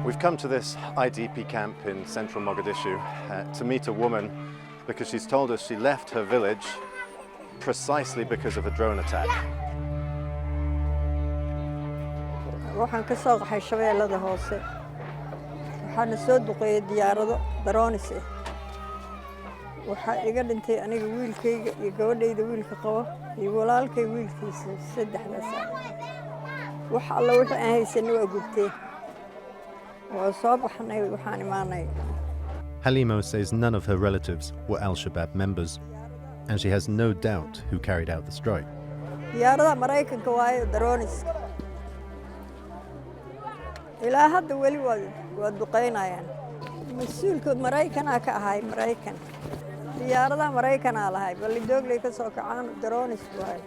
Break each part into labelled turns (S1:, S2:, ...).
S1: We've come to this IDP camp in central Mogadishu to meet a woman because she's told us she left her village precisely because of a drone attack.
S2: waxaan ka soo qaxay shabeellada hoose waxaana soo duqeeyay diyaarado daroonis ah waxa iga dhintay aniga wiilkayga iyo gabadhayda wiilka qabo iyo walaalkay wiilkiisa saddexdaas wax alla wixii aan haysanay waa gubtay waa soo baxnay waxaan imaanay.
S1: Halimo says none of her relatives were Al-Shabaab members, and she has no doubt who carried out the strike.
S2: diyaarada Maraykanka waayo daroonis ilaa hadda weli waa duqeynayaan mas'uulka Maraykanka ka ahay Maraykan diyaarada Maraykanka lahay bal doogley ka soo kacaan daroonis waayo.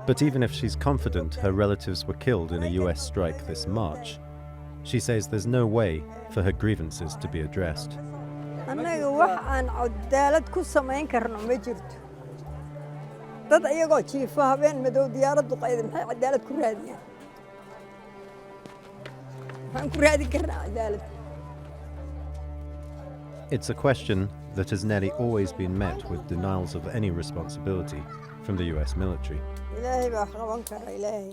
S1: But even if she's confident her relatives were killed in a US strike this March, she says there's no way for her grievances to be addressed.
S2: annaga wax aan cadaalad ku samayn karno ma jirto dad ayagoo jiifa habeen madow diyaarad duqeeyay maxay cadaalad ku raadiyaan waxaan ku raadi karnaa cadaalad.
S1: It's a question that has nearly always been met with denials of any responsibility from the US military.
S2: ilaahay baa qaban kara ilaahay.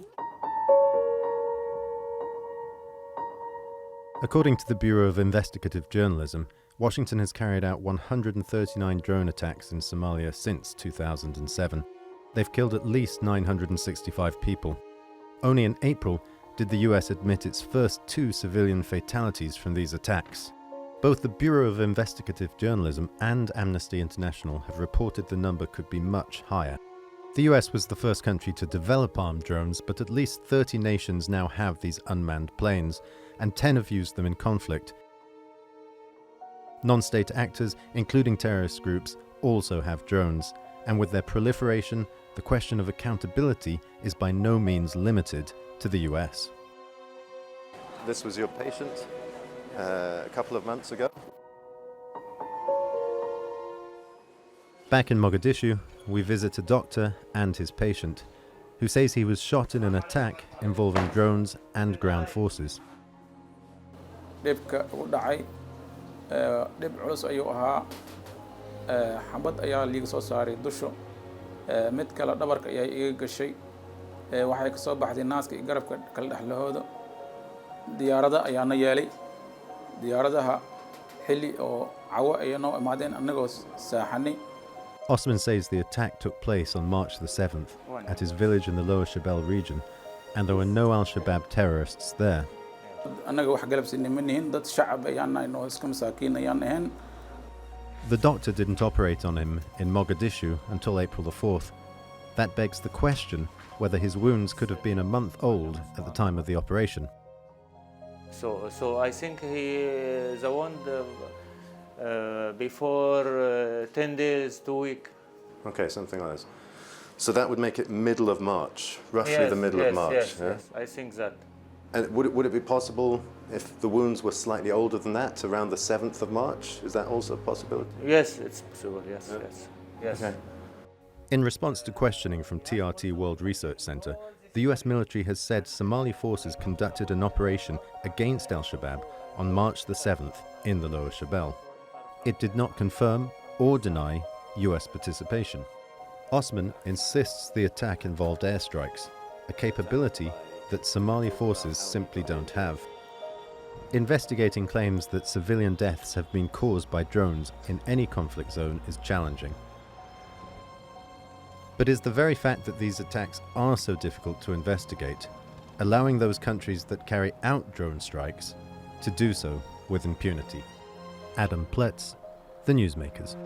S1: According to the Bureau of Investigative Journalism, Washington has carried out 139 drone attacks in Somalia since 2007. They've killed at least 965 people. Only in April did the US admit its first 2 civilian fatalities from these attacks. Both the Bureau of Investigative Journalism and Amnesty International have reported the number could be much higher. The US was the first country to develop armed drones, but at least 30 nations now have these unmanned planes, and 10 have used them in conflict. Non-state actors, including terrorist groups, also have drones, and with their proliferation, the question of accountability is by no means limited to the US. This was your patient a couple of months ago? Back in Mogadishu, we visit a doctor and his patient, who says he was shot in an attack involving drones and ground forces.
S3: dhibka u dhacay dhib culus ayuu ahaa xabad ayaa liiga soo saaray dusho mid kale dhabarka ayaa iga gashay waxay ka soo baxday naaska iyo garabka kala dhaxlahooda diyaarada ayaana yeelay diyaaradaha xilli oo cawo ay noo imaadeen annagoo saaxanay.
S1: Osman says the attack took place on March the 7th at his village in the Lower Shabelle region, and there were no Al-Shabaab terrorists there. The doctor didn't operate on him in Mogadishu until April the 4th. That begs the question whether his wounds could have been a month old at the time of the operation.
S4: So I think the wound before 10 days to a week.
S1: Okay, something like this. So that would make it middle of March, roughly the middle of March.
S4: Yes, I think that.
S1: And would it be possible if the wounds were slightly older than that, around the 7th of March? Is that also a possibility?
S4: Yes, it's possible, yes.
S1: Okay. In response to questioning from TRT World Research Center, the US military has said Somali forces conducted an operation against Al-Shabaab on March the 7th in the Lower Shabelle. It did not confirm or deny US participation. Osman insists the attack involved airstrikes, a capability that Somali forces simply don't have. Investigating claims that civilian deaths have been caused by drones in any conflict zone is challenging. But is the very fact that these attacks are so difficult to investigate, allowing those countries that carry out drone strikes to do so with impunity? Adam Pletts, The Newsmakers.